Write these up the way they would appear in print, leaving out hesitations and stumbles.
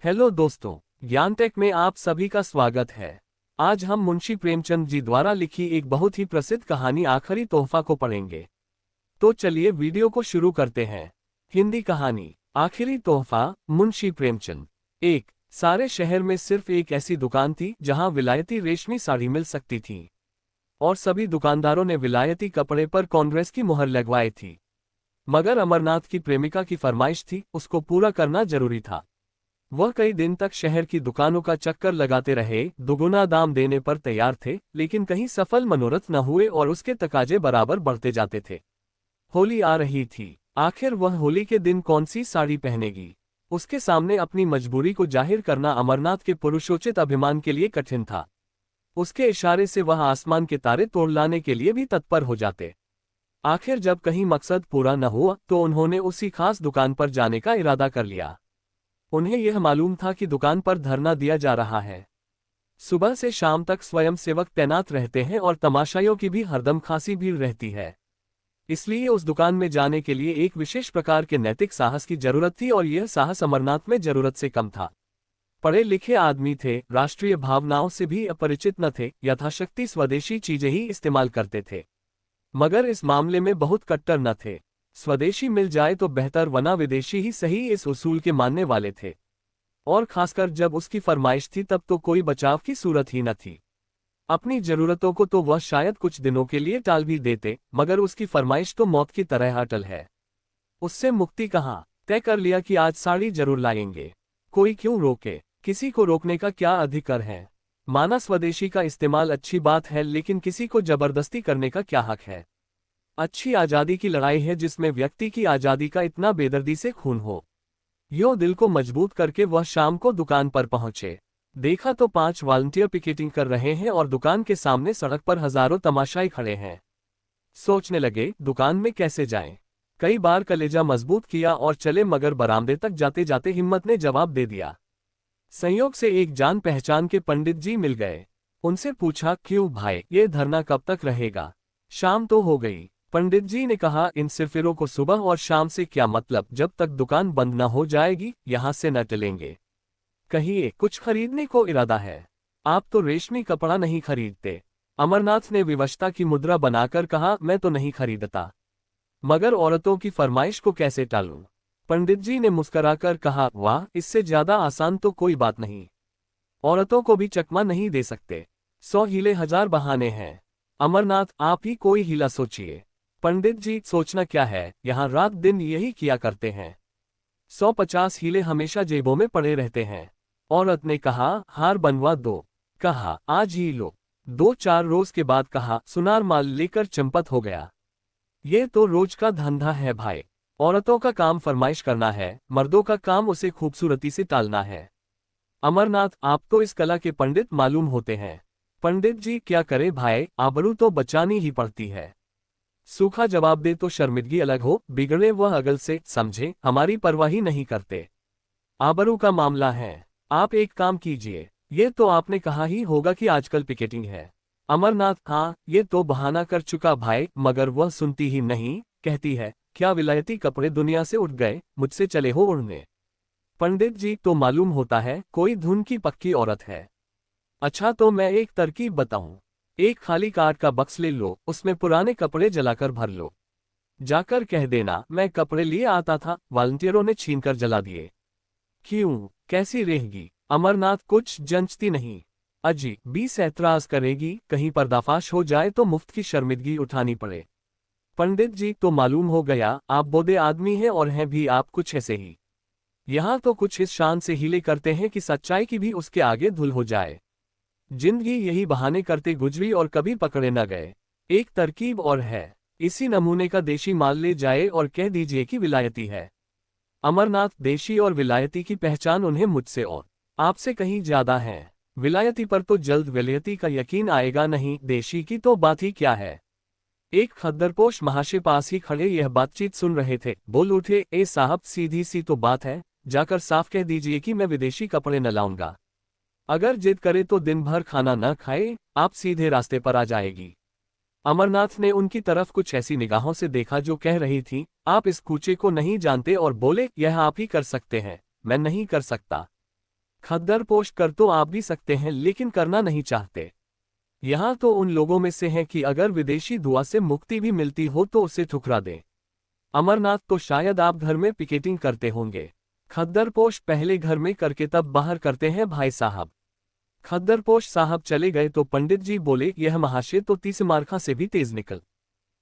Hello दोस्तों, ज्ञान take में आप सभी का स्वागत है। आज हम मुंशी प्रेमचंद जी द्वारा लिखी एक बहुत ही प्रसिद्ध कहानी आखिरी तोहफा को पढ़ेंगे। तो चलिए वीडियो को शुरू करते हैं। हिंदी कहानी आखिरी तोहफा, मुंशी प्रेमचंद। एक सारे शहर में सिर्फ एक ऐसी दुकान थी जहां विलायती रेशमी साड़ी मिल सकती थी, और सभी दुकानदारों ने विलायती कपड़े पर कांग्रेस की मुहर लगवाई थी। मगर अमरनाथ की प्रेमिका की फरमाइश थी, उसको पूरा करना जरूरी था। वह कई दिन तक शहर की दुकानों का चक्कर लगाते रहे, दुगुना दाम देने पर तैयार थे, लेकिन कहीं सफल मनोरथ न हुए और उसके तकाजे बराबर बढ़ते जाते थे। होली आ रही थी। आखिर वह होली के दिन कौन सी साड़ी पहनेगी? उसके सामने अपनी मजबूरी को जाहिर करना अमरनाथ के पुरुषोचित अभिमान के लिए कठिन था। उसके इशारे से वह आसमान के तारे तोड़ लाने के लिए भी तत्पर हो जाते। आखिर जब कहीं मकसद पूरा न हुआ तो उन्होंने उसी खास दुकान पर जाने का इरादा कर लिया। उन्हें यह मालूम था कि दुकान पर धरना दिया जा रहा है। सुबह से शाम तक स्वयंसेवक तैनात रहते हैं और तमाशाइयों की भी हरदम खासी भीड़ रहती है। इसलिए उस दुकान में जाने के लिए एक विशेष प्रकार के नैतिक साहस की जरूरत थी, और यह साहस अमरनाथ में जरूरत से कम था। पढ़े लिखे आदमी थे, राष्ट्रीय भावनाओं से भी अपरिचित न थे, यथाशक्ति स्वदेशी चीजें ही इस्तेमाल करते थे। मगर इस मामले में बहुत कट्टर न थे। स्वदेशी मिल जाए तो बेहतर वरना विदेशी ही सही, इस उसूल के मानने वाले थे। और खासकर जब उसकी फरमाइश थी तब तो कोई बचाव की सूरत ही न थी। अपनी जरूरतों को तो वह शायद कुछ दिनों के लिए टाल भी देते, मगर उसकी फरमाइश तो मौत की तरह अटल है। उससे मुक्ति कहाँ? तय कर लिया कि आज साड़ी जरूर लाएंगे। कोई क्यों रोके? किसी को रोकने का क्या अधिकार है? माना स्वदेशी का इस्तेमाल अच्छी बात है, लेकिन किसी को जबरदस्ती करने का क्या हक है? अच्छी आज़ादी की लड़ाई है जिसमें व्यक्ति की आज़ादी का इतना बेदर्दी से खून हो। यो दिल को मजबूत करके वह शाम को दुकान पर पहुंचे। देखा तो 5 वॉलंटियर पिकेटिंग कर रहे हैं और दुकान के सामने सड़क पर हजारों तमाशाई खड़े हैं। सोचने लगे, दुकान में कैसे जाएं? कई बार कलेजा मजबूत किया और चले, मगर बरामदे तक जाते जाते हिम्मत ने जवाब दे दिया। संयोग से एक जान पहचान के पंडित जी मिल गए। उनसे पूछा, क्यों भाई, ये धरना कब तक रहेगा? शाम तो हो गई। पंडित जी ने कहा, इन सिरफिरों को सुबह और शाम से क्या मतलब? जब तक दुकान बंद न हो जाएगी यहां से न टलेंगे। कहिए, कुछ खरीदने को इरादा है? आप तो रेशमी कपड़ा नहीं खरीदते। अमरनाथ ने विवशता की मुद्रा बनाकर कहा, मैं तो नहीं खरीदता, मगर औरतों की फरमाइश को कैसे टालूं? पंडित जी ने मुस्कराकर कहा, वाह, इससे ज्यादा आसान तो कोई बात नहीं। औरतों को भी चकमा नहीं दे सकते। 100 हीले 1000 बहाने हैं। अमरनाथ, आप ही कोई हीला सोचिए। पंडित जी, सोचना क्या है, यहाँ रात दिन यही किया करते हैं। 150 हीले हमेशा जेबों में पड़े रहते हैं। औरत ने कहा, हार बनवा दो। कहा, आज ही लो। 2-4 रोज के बाद कहा, सुनार माल लेकर चंपत हो गया। ये तो रोज का धंधा है भाई। औरतों का काम फरमाइश करना है, मर्दों का काम उसे खूबसूरती से टालना है। अमरनाथ, आप तो इस कला के पंडित मालूम होते हैं। पंडित जी, क्या करे भाई, आबरू तो बचानी ही पड़ती है। सूखा जवाब दे तो शर्मिंदगी अलग हो, बिगड़े वह अगल से, समझे, हमारी परवाह ही नहीं करते। आबरू का मामला है। आप एक काम कीजिए, ये तो आपने कहा ही होगा कि आजकल पिकेटिंग है। अमरनाथ, हाँ, ये तो बहाना कर चुका भाई, मगर वह सुनती ही नहीं। कहती है, क्या विलायती कपड़े दुनिया से उठ गए, मुझसे चले हो उड़ने? पंडित जी, तो मालूम होता है कोई धुन की पक्की औरत है। अच्छा, तो मैं एक तरकीब बताऊं। एक खाली काठ का बक्स ले लो, उसमें पुराने कपड़े जलाकर भर लो। जाकर कह देना, मैं कपड़े लिए आता था, वॉलंटियरों ने छीनकर जला दिए। क्यों, कैसी रहेगी? अमरनाथ, कुछ जंचती नहीं। अजी 20 ऐतराज करेगी, कहीं पर्दाफाश हो जाए तो मुफ्त की शर्मिंदगी उठानी पड़े। पंडित जी, तो मालूम हो गया, आप बोधे आदमी हैं और हैं भी आप कुछ ऐसे ही। यहाँ तो कुछ इस शान से हीले करते हैं कि सच्चाई की भी उसके आगे धुल हो जाए। जिंदगी यही बहाने करते गुजरी और कभी पकड़े न गए। एक तरकीब और है, इसी नमूने का देशी माल ले जाए और कह दीजिए कि विलायती है। अमरनाथ, देशी और विलायती की पहचान उन्हें मुझसे और आपसे कहीं ज्यादा है। विलायती पर तो जल्द विलायती का यकीन आएगा नहीं, देशी की तो बात ही क्या है। एक खद्दरपोश महाशय पास ही खड़े यह बातचीत सुन रहे थे, बोल उठे, ए साहब, सीधी सी तो बात है, जाकर साफ कह दीजिए कि मैं विदेशी कपड़े न लाऊंगा। अगर जिद करे तो दिन भर खाना न खाए, आप सीधे रास्ते पर आ जाएगी। अमरनाथ ने उनकी तरफ कुछ ऐसी निगाहों से देखा जो कह रही थी, आप इस कूचे को नहीं जानते, और बोले, यह आप ही कर सकते हैं, मैं नहीं कर सकता। खद्दर पोस्ट कर तो आप भी सकते हैं लेकिन करना नहीं चाहते। यहाँ तो उन लोगों में से हैं कि अगर विदेशी दुआ से मुक्ति भी मिलती हो तो उसे ठुकरा दें। अमरनाथ तो शायद आप घर में पिकेटिंग करते होंगे। खद्दर पोस्ट पहले घर में करके तब बाहर करते हैं भाई साहब। खद्दर पोस्ट साहब चले गए तो पंडित जी बोले, यह महाशय तो 30 मार्खा से भी तेज निकल।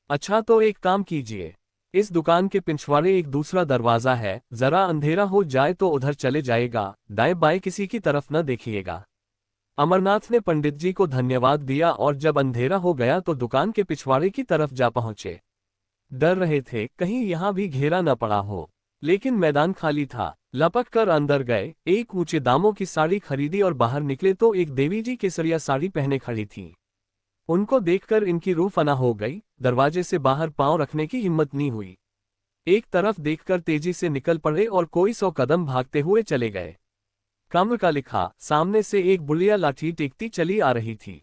अच्छा तो एक काम कीजिए, इस दुकान के पिछवाड़े एक दूसरा दरवाजा है, जरा अंधेरा हो जाए तो उधर चले जाएगा, दाएं बाएं किसी की तरफ न देखिएगा। अमरनाथ ने पंडित जी को धन्यवाद दिया और जब अंधेरा हो गया तो दुकान के पिछवाड़े की तरफ जा पहुंचे। डर रहे थे कहीं यहां भी घेरा न पड़ा हो, लेकिन मैदान खाली था। लपक कर अंदर गए, एक ऊंचे दामों की साड़ी खरीदी और बाहर निकले तो एक देवी जी केसरिया साड़ी पहने खड़ी थी। उनको देखकर इनकी रूह फना हो गई, दरवाजे से बाहर पांव रखने की हिम्मत नहीं हुई। एक तरफ देखकर तेजी से निकल पड़े और कोई 100 कदम भागते हुए चले गए। कम्र का लिखा, सामने से एक बुढ़िया लाठी टेकती चली आ रही थी।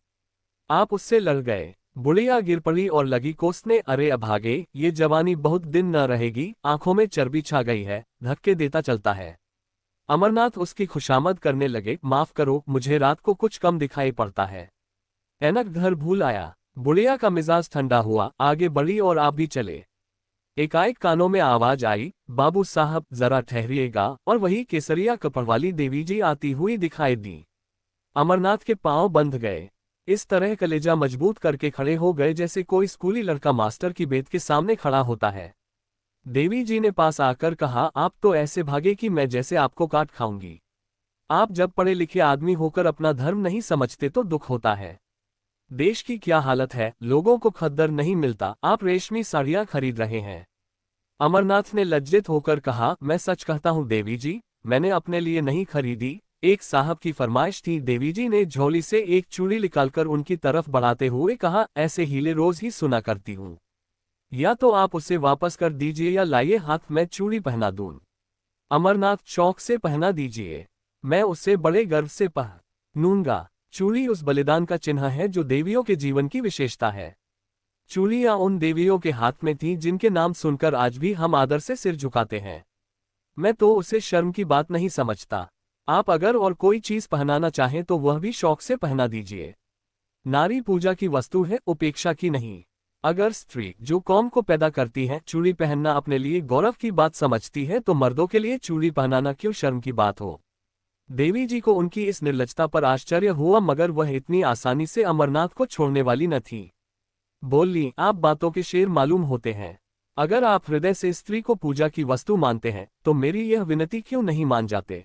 आप उससे लड़ गए। बुढ़िया गिर पड़ी और लगी कोसने, अरे अभागे, ये जवानी बहुत दिन न रहेगी, आंखों में चर्बी छा गई है, धक्के देता चलता है। अमरनाथ उसकी खुशामद करने लगे, माफ करो, मुझे रात को कुछ कम दिखाई पड़ता है। ऐनक घर भूल आया। बुढ़िया का मिजाज ठंडा हुआ, आगे बढ़ी और आप भी चले। एकाएक कानों में आवाज आई, बाबू साहब जरा ठहरिएगा, और वही केसरिया कपड़वाली देवी जी आती हुई दिखाई दी। अमरनाथ के पांव बंध गए। इस तरह कलेजा मजबूत करके खड़े हो गए जैसे कोई स्कूली लड़का मास्टर की बेत के सामने खड़ा होता है। देवी जी ने पास आकर कहा, आप तो ऐसे भागे कि मैं जैसे आपको काट खाऊंगी। आप जब पढ़े लिखे आदमी होकर अपना धर्म नहीं समझते तो दुख होता है। देश की क्या हालत है, लोगों को खद्दर नहीं मिलता, आप रेशमी साड़ियां खरीद रहे हैं। अमरनाथ ने लज्जित होकर कहा, मैं सच कहता हूं देवी जी, मैंने अपने लिए नहीं खरीदी, एक साहब की फरमाइश थी। देवी जी ने झोली से एक चूड़ी निकालकर उनकी तरफ बढ़ाते हुए कहा, ऐसे हीले रोज ही सुना करती हूं, या तो आप उसे वापस कर दीजिए या लाइए हाथ में चूड़ी पहना दूं। अमरनाथ, शौक से पहना दीजिए, मैं उसे बड़े गर्व से पहनूंगा। चूड़ी उस बलिदान का चिन्ह है जो देवियों के जीवन की विशेषता है। चूड़ियां उन देवियों के हाथ में थीं जिनके नाम सुनकर आज भी हम आदर से सिर झुकाते हैं। मैं तो उसे शर्म की बात नहीं समझता। आप अगर और कोई चीज पहनाना चाहें तो वह भी शौक से पहना दीजिए। नारी पूजा की वस्तु है, उपेक्षा की नहीं। अगर स्त्री जो कौम को पैदा करती है चूड़ी पहनना अपने लिए गौरव की बात समझती है तो मर्दों के लिए चूड़ी पहनाना क्यों शर्म की बात हो। देवी जी को उनकी इस निर्लजता पर आश्चर्य हुआ, मगर वह इतनी आसानी से अमरनाथ को छोड़ने वाली न थी। बोली, आप बातों के शेर मालूम होते हैं। अगर आप हृदय से स्त्री को पूजा की वस्तु मानते हैं तो मेरी यह विनती क्यों नहीं मान जाते।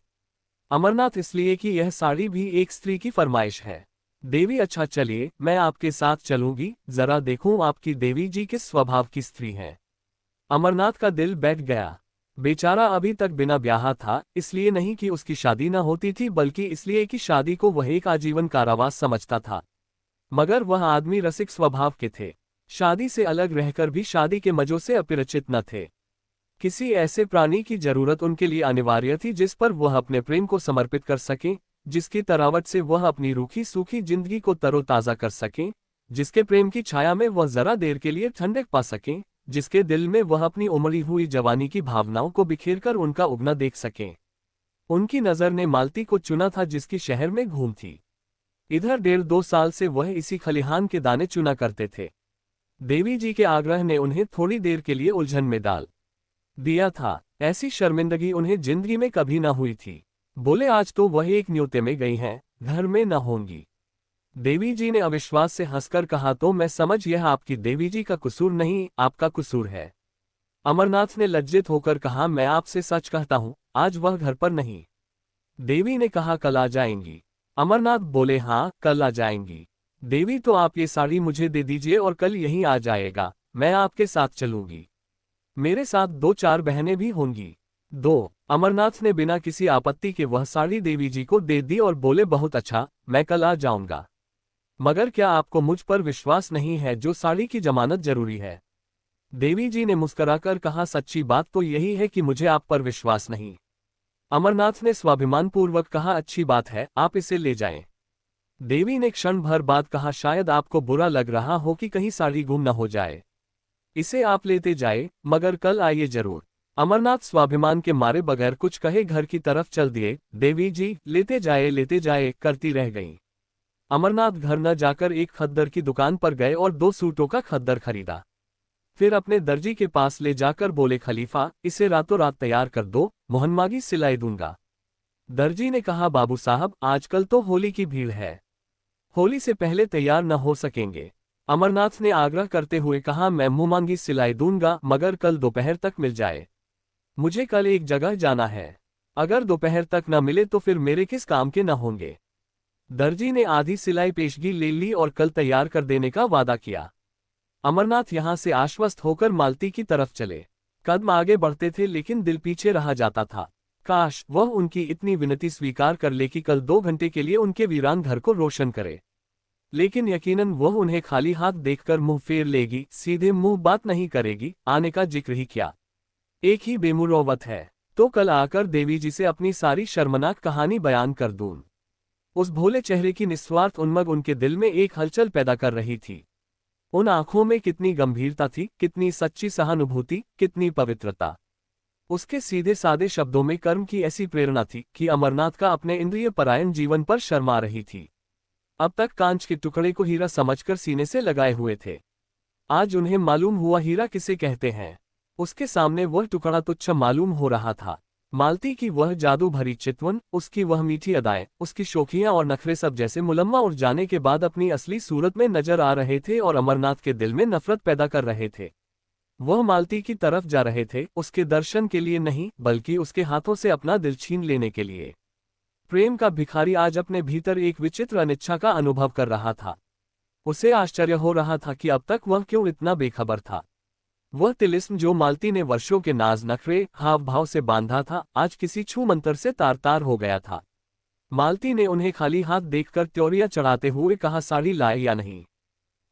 अमरनाथ, इसलिए कि यह साड़ी भी एक स्त्री की फरमाइश है। देवी, अच्छा चलिए, मैं आपके साथ चलूंगी, जरा देखूं आपकी देवी जी किस स्वभाव की स्त्री हैं। अमरनाथ का दिल बैठ गया। बेचारा अभी तक बिना ब्याह था, इसलिए नहीं कि उसकी शादी न होती थी, बल्कि इसलिए कि शादी को वह एक आजीवन कारावास समझता था। मगर वह आदमी रसिक स्वभाव के थे, शादी से अलग रहकर भी शादी के मजों से अपरिचित न थे। किसी ऐसे प्राणी की जरूरत उनके लिए अनिवार्य थी जिस पर वह अपने प्रेम को समर्पित कर सकें, जिसकी तरावट से वह अपनी रूखी सूखी जिंदगी को तरोताजा कर सकें, जिसके प्रेम की छाया में वह जरा देर के लिए ठंडक पा सकें, जिसके दिल में वह अपनी उमड़ी हुई जवानी की भावनाओं को बिखेरकर उनका उगना देख सकें। उनकी नजर ने मालती को चुना था जिसकी शहर में घूम थी। इधर 1.5-2 साल से वह इसी खलिहान के दाने चुना करते थे। देवी जी के आग्रह ने उन्हें थोड़ी देर के लिए उलझन में डाल दिया था। ऐसी शर्मिंदगी उन्हें जिंदगी में कभी न हुई थी। बोले, आज तो वह एक न्योते में गई हैं, घर में न होंगी। देवी जी ने अविश्वास से हंसकर कहा, तो मैं समझ यह आपकी देवी जी का कसूर नहीं, आपका कसूर है। अमरनाथ ने लज्जित होकर कहा, मैं आपसे सच कहता हूं, आज वह घर पर नहीं। देवी ने कहा, कल आ जाएंगी। अमरनाथ बोले, हाँ कल आ जाएंगी। देवी, तो आप ये साड़ी मुझे दे दीजिए और कल यहीं आ जाएगा, मैं आपके साथ चलूंगी। मेरे साथ 2-4 बहनें भी होंगी। 2। अमरनाथ ने बिना किसी आपत्ति के वह साड़ी देवी जी को दे दी और बोले, बहुत अच्छा, मैं कल आ जाऊंगा। मगर क्या आपको मुझ पर विश्वास नहीं है जो साड़ी की जमानत जरूरी है। देवी जी ने मुस्कुराकर कहा, सच्ची बात तो यही है कि मुझे आप पर विश्वास नहीं। अमरनाथ ने स्वाभिमानपूर्वक कहा, अच्छी बात है, आप इसे ले जाएं। देवी ने क्षण भर बाद कहा, शायद आपको बुरा लग रहा हो कि कहीं साड़ी गुम न हो जाए। इसे आप लेते जाए, मगर कल आइए जरूर। अमरनाथ स्वाभिमान के मारे बगैर कुछ कहे घर की तरफ चल दिए। देवी जी लेते जाए करती रह गईं। अमरनाथ घर न जाकर एक खद्दर की दुकान पर गए और 2 सूटों का खद्दर खरीदा। फिर अपने दर्जी के पास ले जाकर बोले, खलीफा इसे रातों रात तैयार कर दो, मोहनमागी सिलाई दूंगा। दर्जी ने कहा, बाबू साहब आजकल तो होली की भीड़ है, होली से पहले तैयार न हो सकेंगे। अमरनाथ ने आग्रह करते हुए कहा, मैं मुंहमांगी सिलाई दूंगा मगर कल दोपहर तक मिल जाए। मुझे कल एक जगह जाना है, अगर दोपहर तक न मिले तो फिर मेरे किस काम के न होंगे। दर्जी ने आधी सिलाई पेशगी ले ली और कल तैयार कर देने का वादा किया। अमरनाथ यहां से आश्वस्त होकर मालती की तरफ चले। कदम आगे बढ़ते थे लेकिन दिल पीछे रहा जाता था। काश वह उनकी इतनी विनती स्वीकार कर ले कि कल 2 घंटे के लिए उनके वीरान घर को रोशन करे। लेकिन यकीनन वह उन्हें खाली हाथ देखकर मुंह फेर लेगी, सीधे मुंह बात नहीं करेगी, आने का जिक्र ही क्या। एक ही बेमुरौवत है तो कल आकर देवी जी से अपनी सारी शर्मनाक कहानी बयान कर दूं। उस भोले चेहरे की निस्वार्थ उन्मग उनके दिल में एक हलचल पैदा कर रही थी। उन आंखों में कितनी गंभीरता थी, कितनी सच्ची सहानुभूति, कितनी पवित्रता। उसके सीधे सादे शब्दों में कर्म की ऐसी प्रेरणा थी कि अमरनाथ का अपने इंद्रिय परायण जीवन पर शर्मा रही थी। अब तक कांच के टुकड़े को हीरा समझकर सीने से लगाए हुए थे, आज उन्हें मालूम हुआ हीरा किसे कहते हैं। उसके सामने वह टुकड़ा तुच्छ मालूम हो रहा था। मालती की वह जादू भरी चितवन, उसकी वह मीठी अदाएं, उसकी शोखियां और नखरे सब जैसे मुलम्मा उड़ जाने के बाद अपनी असली सूरत में नजर आ रहे थे और अमरनाथ के दिल में नफरत पैदा कर रहे थे। वह मालती की तरफ जा रहे थे, उसके दर्शन के लिए नहीं बल्कि उसके हाथों से अपना दिल छीन लेने के लिए। प्रेम का भिखारी आज अपने भीतर एक विचित्र अनिच्छा का अनुभव कर रहा था। उसे आश्चर्य हो रहा था कि अब तक वह क्यों इतना बेखबर था। वह तिलिस्म जो मालती ने वर्षों के नाज नखरे हाव भाव से बांधा था, आज किसी छू मंतर से तार तार हो गया था। मालती ने उन्हें खाली हाथ देखकर त्योरियां चढ़ाते हुए कहा, साड़ी लाए या नहीं।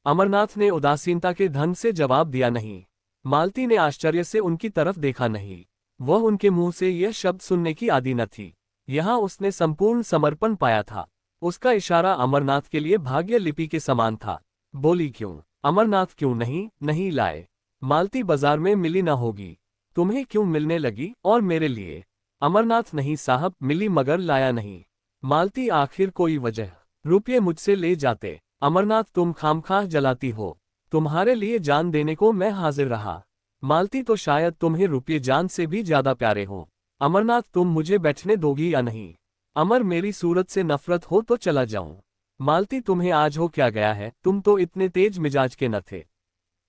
अमरनाथ ने उदासीनता के ढंग से जवाब दिया, नहीं। मालती ने आश्चर्य से उनकी तरफ देखा, नहीं। वह उनके मुंह से यह शब्द सुनने की आदी न थी। यहाँ उसने संपूर्ण समर्पण पाया था। उसका इशारा अमरनाथ के लिए भाग्य लिपि के समान था। बोली, क्यों अमरनाथ, क्यों नहीं लाए। मालती, बाजार में मिली ना होगी। तुम्हें क्यों मिलने लगी और मेरे लिए। अमरनाथ, नहीं साहब, मिली मगर लाया नहीं। मालती, आखिर कोई वजह। रुपये मुझसे ले जाते। अमरनाथ, तुम खामखाह जलाती हो, तुम्हारे लिए जान देने को मैं हाजिर रहा। मालती, तो शायद तुम्हें रुपये जान से भी ज्यादा प्यारे हो। अमरनाथ, तुम मुझे बैठने दोगी या नहीं। अमर, मेरी सूरत से नफरत हो तो चला जाऊं। मालती, तुम्हें आज हो क्या गया है, तुम तो इतने तेज मिजाज के न थे।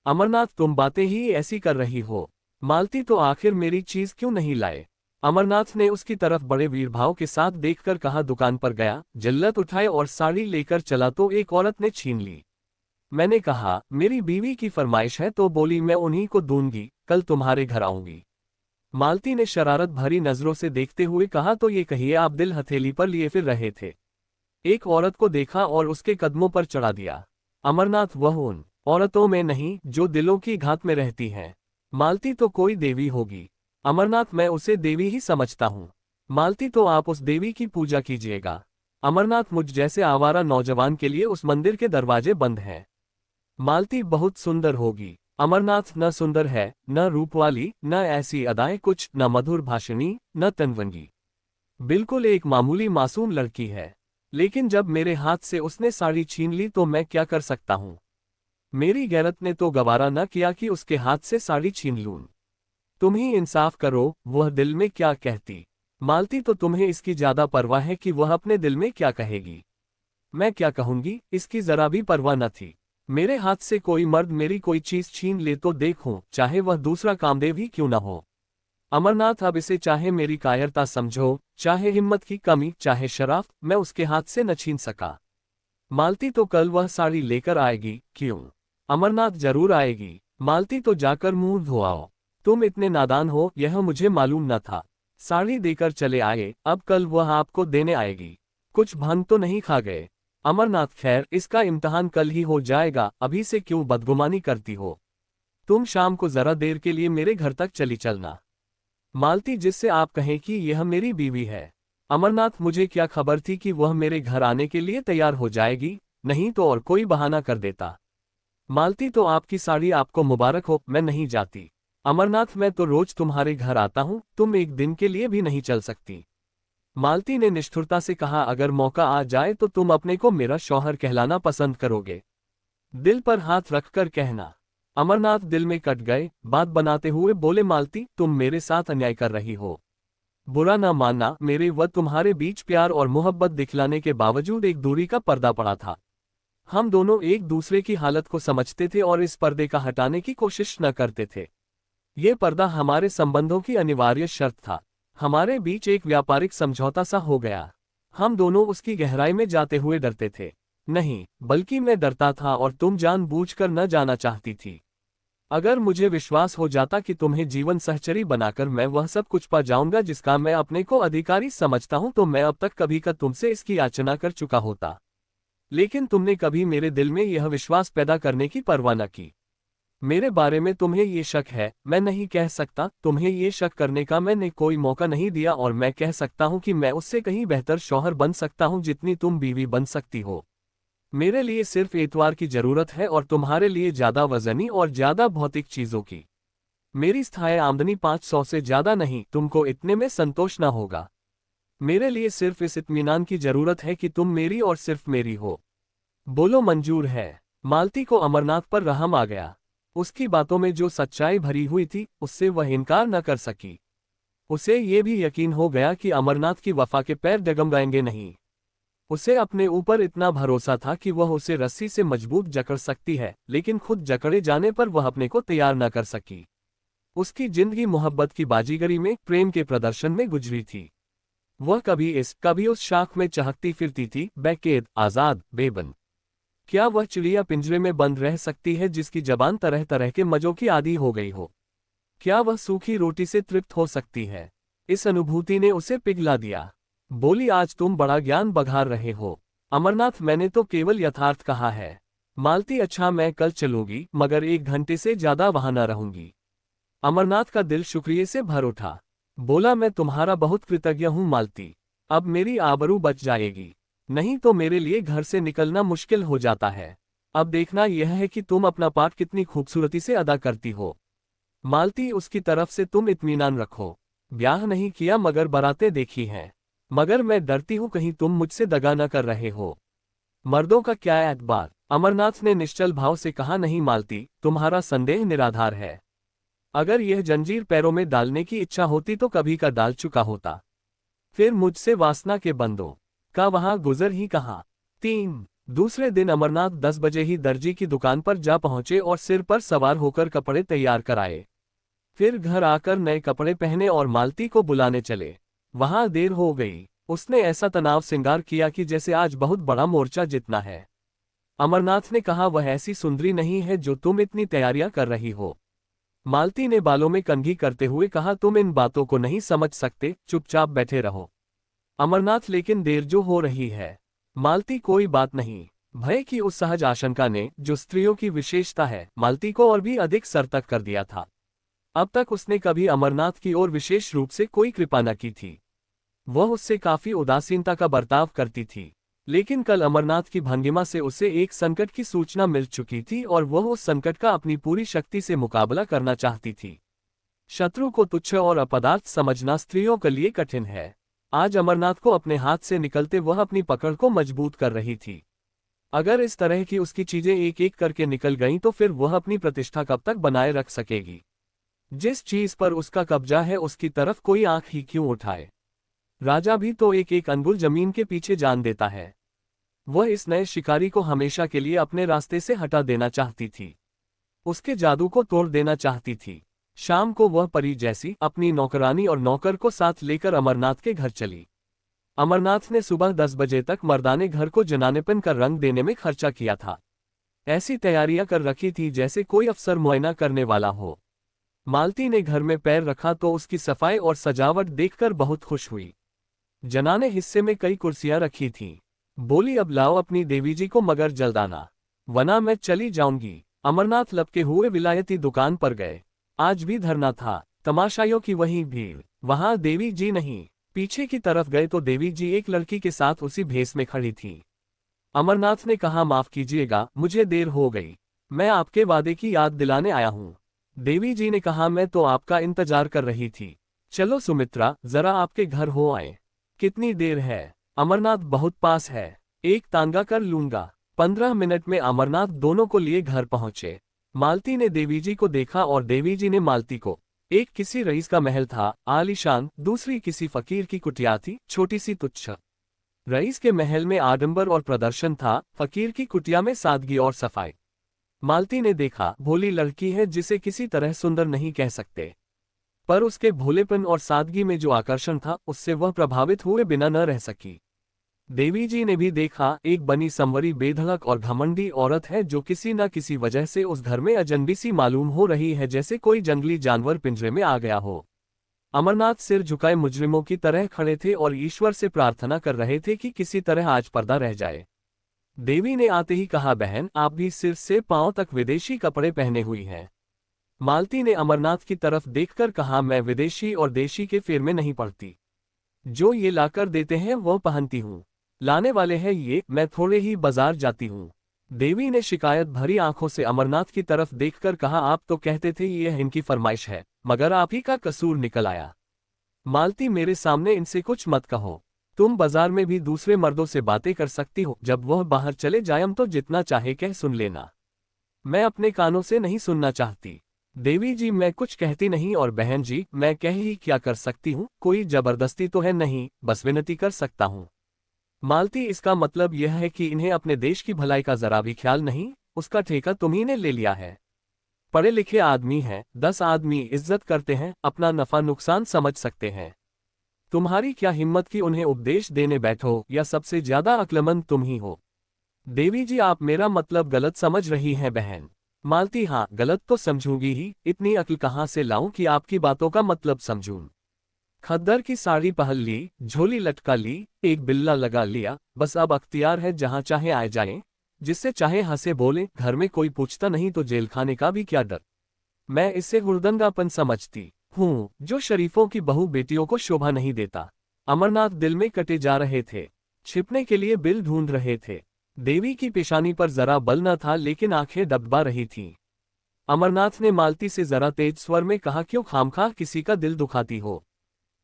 अमरनाथ, तुम बातें ही ऐसी कर रही हो। मालती, तो आखिर मेरी चीज क्यों नहीं लाए। अमरनाथ ने उसकी तरफ बड़े वीरभाव के साथ देखकर कहा, दुकान पर गया, जिल्लत उठाए और साड़ी लेकर चला तो एक औरत ने छीन ली। मैंने कहा, मेरी बीवी की फरमाइश है तो बोली, मैं उन्हीं को दूंगी, कल तुम्हारे घर आऊंगी। मालती ने शरारत भरी नजरों से देखते हुए कहा, तो ये कहिए आप दिल हथेली पर लिए फिर रहे थे। एक औरत को देखा और उसके कदमों पर चढ़ा दिया। अमरनाथ, वह उन औरतों में नहीं जो दिलों की घात में रहती हैं। मालती, तो कोई देवी होगी। अमरनाथ, मैं उसे देवी ही समझता हूँ। मालती, तो आप उस देवी की पूजा कीजिएगा। अमरनाथ, मुझ जैसे आवारा नौजवान के लिए उस मंदिर के दरवाजे बंद हैं। मालती, बहुत सुंदर होगी। अमरनाथ, न सुंदर है, न रूपवाली, न ऐसी अदाएं कुछ, न मधुर भाषणी, न तनवंगी। बिल्कुल एक मामूली मासूम लड़की है। लेकिन जब मेरे हाथ से उसने साड़ी छीन ली तो मैं क्या कर सकता हूँ। मेरी गैरत ने तो गवारा न किया कि उसके हाथ से साड़ी छीन लूं। तुम ही इंसाफ करो, वह दिल में क्या कहती। मालती, तो तुम्हें इसकी ज्यादा परवाह है कि वह अपने दिल में क्या कहेगी। मैं क्या कहूंगी, इसकी जरा भी परवाह न थी। मेरे हाथ से कोई मर्द मेरी कोई चीज छीन ले तो देखूं, चाहे वह दूसरा कामदेव ही क्यों न हो। अमरनाथ, अब इसे चाहे मेरी कायरता समझो, चाहे हिम्मत की कमी, चाहे शराफ, मैं उसके हाथ से न छीन सका। मालती, तो कल वह साड़ी लेकर आएगी। क्यों। अमरनाथ, जरूर आएगी। मालती, तो जाकर मुंह धोआओ। तुम इतने नादान हो, यह मुझे मालूम न था। साड़ी देकर चले आए, अब कल वह आपको देने आएगी। कुछ भंग तो नहीं खा गए। अमरनाथ, खैर इसका इम्तहान कल ही हो जाएगा, अभी से क्यों बदगुमानी करती हो। तुम शाम को जरा देर के लिए मेरे घर तक चली चलना। मालती, जिससे आप कहें कि यह मेरी बीवी है। अमरनाथ, मुझे क्या खबर थी कि वह मेरे घर आने के लिए तैयार हो जाएगी, नहीं तो और कोई बहाना कर देता। मालती, तो आपकी साड़ी आपको मुबारक हो, मैं नहीं जाती। अमरनाथ, मैं तो रोज तुम्हारे घर आता हूँ, तुम एक दिन के लिए भी नहीं चल सकती। मालती ने निष्ठुरता से कहा, अगर मौका आ जाए तो तुम अपने को मेरा शौहर कहलाना पसंद करोगे? दिल पर हाथ रखकर कहना। अमरनाथ दिल में कट गए, बात बनाते हुए बोले, मालती तुम मेरे साथ अन्याय कर रही हो। बुरा ना मानना, मेरे व तुम्हारे बीच प्यार और मोहब्बत दिखलाने के बावजूद एक दूरी का पर्दा पड़ा था। हम दोनों एक दूसरे की हालत को समझते थे और इस पर्दे का हटाने की कोशिश न करते थे। ये पर्दा हमारे संबंधों की अनिवार्य शर्त था। हमारे बीच एक व्यापारिक समझौता सा हो गया। हम दोनों उसकी गहराई में जाते हुए डरते थे। नहीं, बल्कि मैं डरता था और तुम जानबूझकर न जाना चाहती थी। अगर मुझे विश्वास हो जाता कि तुम्हें जीवन सहचरी बनाकर मैं वह सब कुछ पा जाऊंगा जिसका मैं अपने को अधिकारी समझता हूं, तो मैं अब तक कभी का तुमसे इसकी याचना कर चुका होता। लेकिन तुमने कभी मेरे दिल में यह विश्वास पैदा करने की परवाह न की। मेरे बारे में तुम्हें ये शक है, मैं नहीं कह सकता, तुम्हें ये शक करने का मैंने कोई मौका नहीं दिया, और मैं कह सकता हूं कि मैं उससे कहीं बेहतर शौहर बन सकता हूं जितनी तुम बीवी बन सकती हो। मेरे लिए सिर्फ एतवार की जरूरत है और तुम्हारे लिए ज्यादा वजनी और ज्यादा भौतिक चीजों की। मेरी स्थायी आमदनी 500 से ज्यादा नहीं, तुमको इतने में संतोष न होगा। मेरे लिए सिर्फ इस इत्मीनान की जरूरत है कि तुम मेरी और सिर्फ मेरी हो। बोलो मंजूर है। मालती को अमरनाथ पर रहम आ गया। उसकी बातों में जो सच्चाई भरी हुई थी उससे वह इनकार न कर सकी। उसे ये भी यकीन हो गया कि अमरनाथ की वफा के पैर डगमगाएंगे नहीं। उसे अपने ऊपर इतना भरोसा था कि वह उसे रस्सी से मजबूत जकड़ सकती है, लेकिन खुद जकड़े जाने पर वह अपने को तैयार न कर सकी। उसकी जिंदगी मोहब्बत की बाजीगरी में, प्रेम के प्रदर्शन में गुजरी थी। वह कभी इस कभी उस शाख में चहकती फिरती थी, बेकैद, आजाद, बेबन। क्या वह चिड़िया पिंजरे में बंद रह सकती है जिसकी जबान तरह तरह के मजों की आदी हो गई हो? क्या वह सूखी रोटी से तृप्त हो सकती है? इस अनुभूति ने उसे पिघला दिया। बोली, आज तुम बड़ा ज्ञान बघार रहे हो। अमरनाथ, मैंने तो केवल यथार्थ कहा है। मालती, अच्छा मैं कल चलूंगी, मगर 1 घंटे से ज्यादा वहां न रहूंगी। अमरनाथ का दिल शुक्रिया से भर उठा। बोला, मैं तुम्हारा बहुत कृतज्ञ हूं मालती। अब मेरी आबरू बच जाएगी, नहीं तो मेरे लिए घर से निकलना मुश्किल हो जाता है। अब देखना यह है कि तुम अपना पाठ कितनी खूबसूरती से अदा करती हो। मालती, उसकी तरफ से तुम इत्मीनान रखो। ब्याह नहीं किया मगर बारातें देखी हैं। मगर मैं डरती हूं कहीं तुम मुझसे दगा न कर रहे हो। मर्दों का क्या एतबार? अमरनाथ ने निश्चल भाव से कहा, नहीं मालती, तुम्हारा संदेह निराधार है। अगर यह जंजीर पैरों में डालने की इच्छा होती तो कभी का डाल चुका होता। फिर मुझसे वासना के बंदों का वहां गुजर ही कहाँ। 3 दूसरे दिन अमरनाथ 10 बजे ही दर्जी की दुकान पर जा पहुंचे और सिर पर सवार होकर कपड़े तैयार कराए। फिर घर आकर नए कपड़े पहने और मालती को बुलाने चले। वहां देर हो गई। उसने ऐसा तनाव श्रृंगार किया कि जैसे आज बहुत बड़ा मोर्चा जीतना है। अमरनाथ ने कहा, वह ऐसी सुंदरी नहीं है जो तुम इतनी तैयारियां कर रही हो। मालती ने बालों में कंघी करते हुए कहा, तुम इन बातों को नहीं समझ सकते, चुपचाप बैठे रहो। अमरनाथ, लेकिन देर जो हो रही है। मालती, कोई बात नहीं। भय की उस सहज आशंका ने, जो स्त्रियों की विशेषता है, मालती को और भी अधिक सरतक कर दिया था। अब तक उसने कभी अमरनाथ की ओर विशेष रूप से कोई कृपा न की थी। वह उससे काफी उदासीनता का बर्ताव करती थी। लेकिन कल अमरनाथ की भंगिमा से उसे एक संकट की सूचना मिल चुकी थी और वह उस संकट का अपनी पूरी शक्ति से मुकाबला करना चाहती थी। शत्रु को तुच्छ और अपदार्थ समझना स्त्रियों के लिए कठिन है। आज अमरनाथ को अपने हाथ से निकलते वह अपनी पकड़ को मजबूत कर रही थी। अगर इस तरह की उसकी चीजें एक एक करके निकल गईं तो फिर वह अपनी प्रतिष्ठा कब तक बनाए रख सकेगी? जिस चीज पर उसका कब्जा है उसकी तरफ कोई आंख ही क्यों उठाए? राजा भी तो एक एक अंगुल जमीन के पीछे जान देता है। वह इस नए शिकारी को हमेशा के लिए अपने रास्ते से हटा देना चाहती थी। उसके जादू को तोड़ देना चाहती थी। शाम को वह परी जैसी अपनी नौकरानी और नौकर को साथ लेकर अमरनाथ के घर चली। अमरनाथ ने सुबह 10 बजे तक मर्दाने घर को जनानेपन का रंग देने में खर्चा किया था। ऐसी तैयारियां कर रखी थी जैसे कोई अफसर मुआयना करने वाला हो। मालती ने घर में पैर रखा तो उसकी सफाई और सजावट देखकर बहुत खुश हुई। जनाने हिस्से में कई कुर्सियां रखी थीं। बोली, अब लाओ अपनी देवी जी को मगर जल्द आना, वरना मैं चली जाऊंगी। अमरनाथ लपके हुए विलायती दुकान पर गए। आज भी धरना था, तमाशाइयों की वही भीड़। वहां देवी जी नहीं। पीछे की तरफ गए तो देवी जी एक लड़की के साथ उसी भेस में खड़ी थी। अमरनाथ ने कहा, माफ कीजिएगा, मुझे देर हो गई। मैं आपके वादे की याद दिलाने आया हूं। देवी जी ने कहा, मैं तो आपका इंतजार कर रही थी। चलो सुमित्रा, जरा आपके घर हो आए। कितनी देर है? अमरनाथ बहुत पास है, एक तांगा कर लूंगा। 15 मिनट में अमरनाथ दोनों को लिए घर पहुंचे। मालती ने देवी जी को देखा और देवी जी ने मालती को। एक किसी रईस का महल था, आलीशान, दूसरी किसी फकीर की कुटिया थी, छोटी सी तुच्छ। रईस के महल में आडंबर और प्रदर्शन था, फकीर की कुटिया में सादगी और सफाई। मालती ने देखा, भोली लड़की है जिसे किसी तरह सुंदर नहीं कह सकते, पर उसके भोलेपन और सादगी में जो आकर्षण था उससे वह प्रभावित हुए बिना न रह सकी। देवी जी ने भी देखा, एक बनी संवरी बेधड़क और घमंडी औरत है जो किसी न किसी वजह से उस घर में अजनबी सी मालूम हो रही है, जैसे कोई जंगली जानवर पिंजरे में आ गया हो। अमरनाथ सिर झुकाए मुजरिमों की तरह खड़े थे और ईश्वर से प्रार्थना कर रहे थे कि किसी तरह आज पर्दा रह जाए। देवी ने आते ही कहा, बहन आप भी सिर से पांव तक विदेशी कपड़े पहने हुई हैं। मालती ने अमरनाथ की तरफ देखकर कहा, मैं विदेशी और देशी के फेर में नहीं पड़ती। जो ये लाकर देते हैं वो पहनती हूँ, लाने वाले हैं ये, मैं थोड़े ही बाजार जाती हूँ। देवी ने शिकायत भरी आंखों से अमरनाथ की तरफ देखकर कहा, आप तो कहते थे ये इनकी फरमाइश है, मगर आप ही का कसूर निकल आया। मालती, मेरे सामने इनसे कुछ मत कहो। तुम बाजार में भी दूसरे मर्दों से बातें कर सकती हो, जब वह बाहर चले जायम तो जितना चाहे कह सुन लेना। मैं अपने कानों से नहीं सुनना चाहती। देवी जी, मैं कुछ कहती नहीं, और बहन जी, मैं कह ही क्या कर सकती हूँ, कोई जबरदस्ती तो है नहीं, बस विनती कर सकता हूँ। मालती, इसका मतलब यह है कि इन्हें अपने देश की भलाई का जरा भी ख्याल नहीं, उसका ठेका तुम्ही ने ले लिया है। पढ़े लिखे आदमी हैं, 10 आदमी इज्जत करते हैं, अपना नफा नुकसान समझ सकते हैं। तुम्हारी क्या हिम्मत कि उन्हें उपदेश देने बैठो, या सबसे ज्यादा अक्लमंद तुम ही हो। देवी जी, आप मेरा मतलब गलत समझ रही हैं बहन। मालती, हाँ गलत तो समझूंगी ही, इतनी अक्ल कहाँ से लाऊं कि आपकी बातों का मतलब समझूं। खद्दर की साड़ी पहन ली, झोली लटका ली, एक बिल्ला लगा लिया, बस अब अख्तियार है, जहां चाहे आए जाएं, जिससे चाहे हंसे बोले, घर में कोई पूछता नहीं तो जेल खाने का भी क्या डर। मैं इसे हुड़दंगापन समझती हूँ, जो शरीफों की बहू बेटियों को शोभा नहीं देता। अमरनाथ दिल में कटे जा रहे थे, छिपने के लिए बिल ढूंढ रहे थे। देवी की पेशानी पर जरा बल न था, लेकिन आंखें डबडबा रही थीं। अमरनाथ ने मालती से जरा तेज स्वर में कहा, क्यों खामखा किसी का दिल दुखाती हो।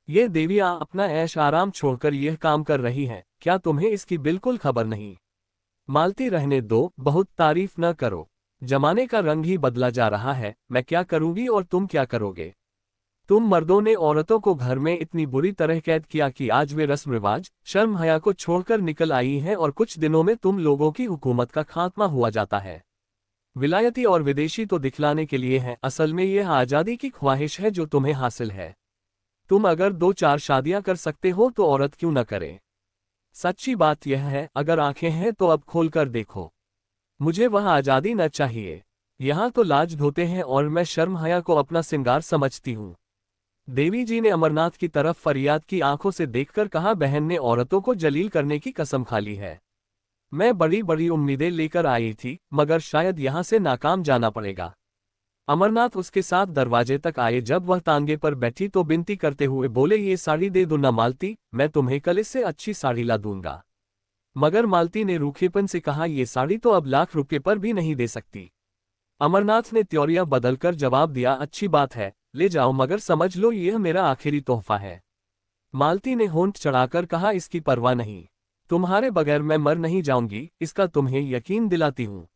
ये देवियां अपना ऐश आराम छोड़कर यह काम कर रही हैं, क्या तुम्हें इसकी बिल्कुल खबर नहीं? मालती, रहने दो, बहुत तारीफ न करो। जमाने का रंग ही बदला जा रहा है, मैं क्या करूंगी और तुम क्या करोगे? तुम मर्दों ने औरतों को घर में इतनी बुरी तरह कैद किया कि आज वे रस्म रिवाज, शर्म हया को छोड़कर निकल आई हैं, और कुछ दिनों में तुम लोगों की हुकूमत का खात्मा हुआ जाता है। विलायती और विदेशी तो दिखलाने के लिए हैं, असल में यह आज़ादी की ख्वाहिश है जो तुम्हें हासिल है। तुम अगर 2-4 शादियां कर सकते हो तो औरत क्यों न करे? सच्ची बात यह है, अगर आंखें हैं तो अब खोल कर देखो। मुझे वह आज़ादी न चाहिए। यहाँ तो लाज धोते हैं और मैं शर्म हया को अपना सिंगार समझती हूँ। देवी जी ने अमरनाथ की तरफ फरियाद की आंखों से देखकर कहा, बहन ने औरतों को जलील करने की कसम खा ली है। मैं बड़ी बड़ी उम्मीदें लेकर आई थी, मगर शायद यहाँ से नाकाम जाना पड़ेगा। अमरनाथ उसके साथ दरवाजे तक आए, जब वह तांगे पर बैठी तो विनती करते हुए बोले, ये साड़ी दे दो ना मालती, मैं तुम्हें कल इससे अच्छी साड़ी ला दूंगा। मगर मालती ने रूखेपन से कहा, ये साड़ी तो अब लाख रुपये पर भी नहीं दे सकती। अमरनाथ ने त्योरिया बदलकर जवाब दिया, अच्छी बात है, ले जाओ, मगर समझ लो यह मेरा आखिरी तोहफा है। मालती ने होंठ चढ़ाकर कहा, इसकी परवाह नहीं, तुम्हारे बगैर मैं मर नहीं जाऊंगी, इसका तुम्हें यकीन दिलाती हूँ।